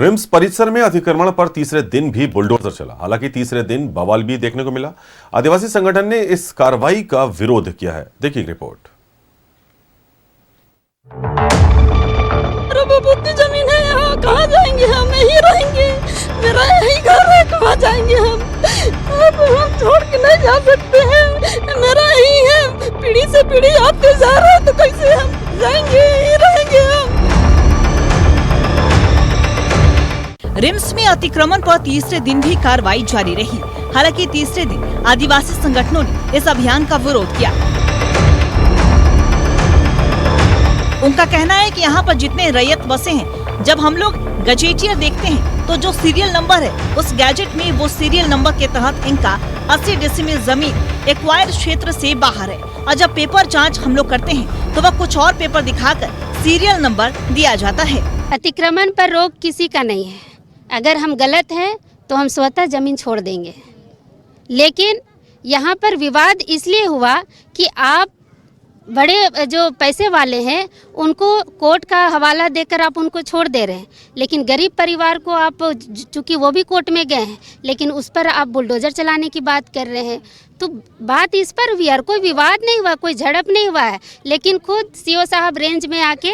RIMS परिसर में अतिक्रमण पर तीसरे दिन भी बुलडोजर चला। हालांकि तीसरे दिन बवाल भी देखने को मिला। आदिवासी संगठन ने इस कार्रवाई का विरोध किया है। देखिए रिपोर्ट। बुद्धि जमीन है, यहाँ कहाँ जाएंगे हम? यहीं रहेंगे, मेरा यही घर है, कहाँ जाएंगे हम? अब हम छोड़ के नहीं जा सकते हैं, मेरा यही है, पीढ़ी से पीढ़ी आते जा रहा है, तो कैसे हम जाएंगे? यहीं रहेंगे हम। रिम्स में अतिक्रमण पर तीसरे दिन भी कार्रवाई जारी रही। हालांकि तीसरे दिन आदिवासी संगठनों ने इस अभियान का विरोध किया। उनका कहना है कि यहाँ पर जितने रैयत बसे हैं, जब हम लोग गजेटियर देखते हैं तो जो सीरियल नंबर है उस गैजेट में वो सीरियल नंबर के तहत इनका 80 डेसिमल जमीन एक्वायर क्षेत्र से बाहर है, और जब पेपर जांच हम लोग करते हैं तो वह कुछ और पेपर दिखाकर सीरियल नंबर दिया जाता है। अतिक्रमण पर रोक किसी का नहीं है। अगर हम गलत हैं तो हम स्वतः जमीन छोड़ देंगे, लेकिन यहाँ पर विवाद इसलिए हुआ कि आप बड़े जो पैसे वाले हैं उनको कोर्ट का हवाला देकर आप उनको छोड़ दे रहे हैं, लेकिन गरीब परिवार को आप, चूँकि वो भी कोर्ट में गए हैं, लेकिन उस पर आप बुलडोजर चलाने की बात कर रहे हैं। तो बात इस पर हुई है, कोई विवाद नहीं हुआ, कोई झड़प नहीं हुआ है, लेकिन खुद सीओ साहब रेंज में आके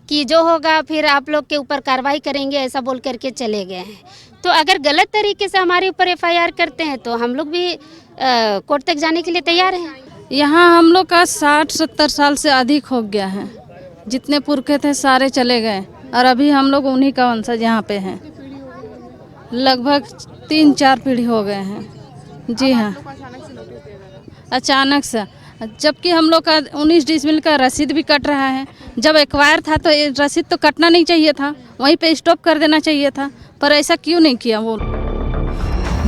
कि जो होगा फिर आप लोग के ऊपर कार्रवाई करेंगे ऐसा बोल करके चले गए हैं। तो अगर गलत तरीके से हमारे ऊपर FIR करते हैं तो हम लोग भी कोर्ट तक जाने के लिए तैयार हैं। यहाँ हम लोग का 60-70 साल से अधिक हो गया है। जितने पुरखे थे सारे चले गए और अभी हम लोग उन्हीं का वंशज यहाँ पे हैं। लगभग 3-4 पीढ़ी हो गए हैं। जी हाँ, अचानक से, जबकि हम लोग का 19 डिसमिल का रसीद भी कट रहा है। जब एक्वायर था तो रसीद तो कटना नहीं चाहिए था, वहीं पे स्टॉप कर देना चाहिए था, पर ऐसा क्यों नहीं किया? वो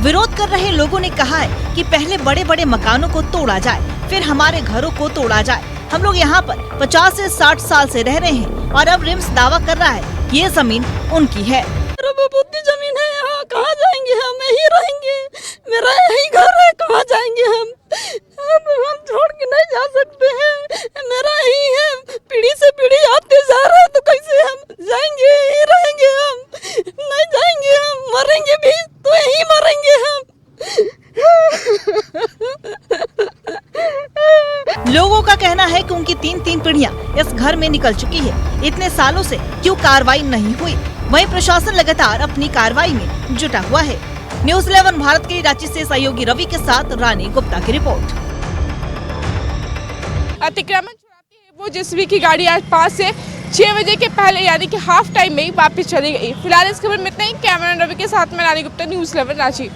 विरोध कर रहे लोगों ने कहा है कि पहले बड़े बड़े मकानों को तोड़ा जाए, फिर हमारे घरों को तोड़ा जाए। हम लोग यहाँ पर 50 से 60 साल से रह रहे हैं और अब रिम्स दावा कर रहा है ये जमीन उनकी है। बुद्धि जमीन है, यहाँ कहाँ जाएंगे हम? यहीं रहेंगे, मेरा यही घर है, कहाँ जाएंगे हम? अब हम छोड़ के नहीं जा सकते हैं, मेरा यही है, पीढ़ी से पीढ़ी आते जा रहा है, तो कैसे हम जाएंगे? यहीं रहेंगे हम, नहीं जाएंगे हम, मरेंगे भी तो यहीं मरेंगे हम। लोगों का कहना है कि उनकी 3 पीढ़ियां इस घर में निकल चुकी है। इतने सालों से क्यों कार्रवाई नहीं हुई? वहीं प्रशासन लगातार अपनी कार्रवाई में जुटा हुआ है। न्यूज़ 11 भारत के रांची से सहयोगी रवि के साथ रानी गुप्ता की रिपोर्ट। अतिक्रमण छुड़ाती है वो जेसीबी की गाड़ी आज 5 से 6 बजे के पहले यानी कि हाफ टाइम में ही वापस चली गई। फिलहाल इस खबर में इतना ही। कैमरामैन रवि के साथ में Rani Gupta, news 11 Ranchi.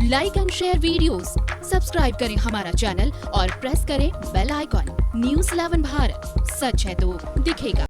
Like and share videos, subscribe करें हमारा चैनल और प्रेस करें बेल आइकॉन। न्यूज़ 11 भारत, सच है तो दिखेगा।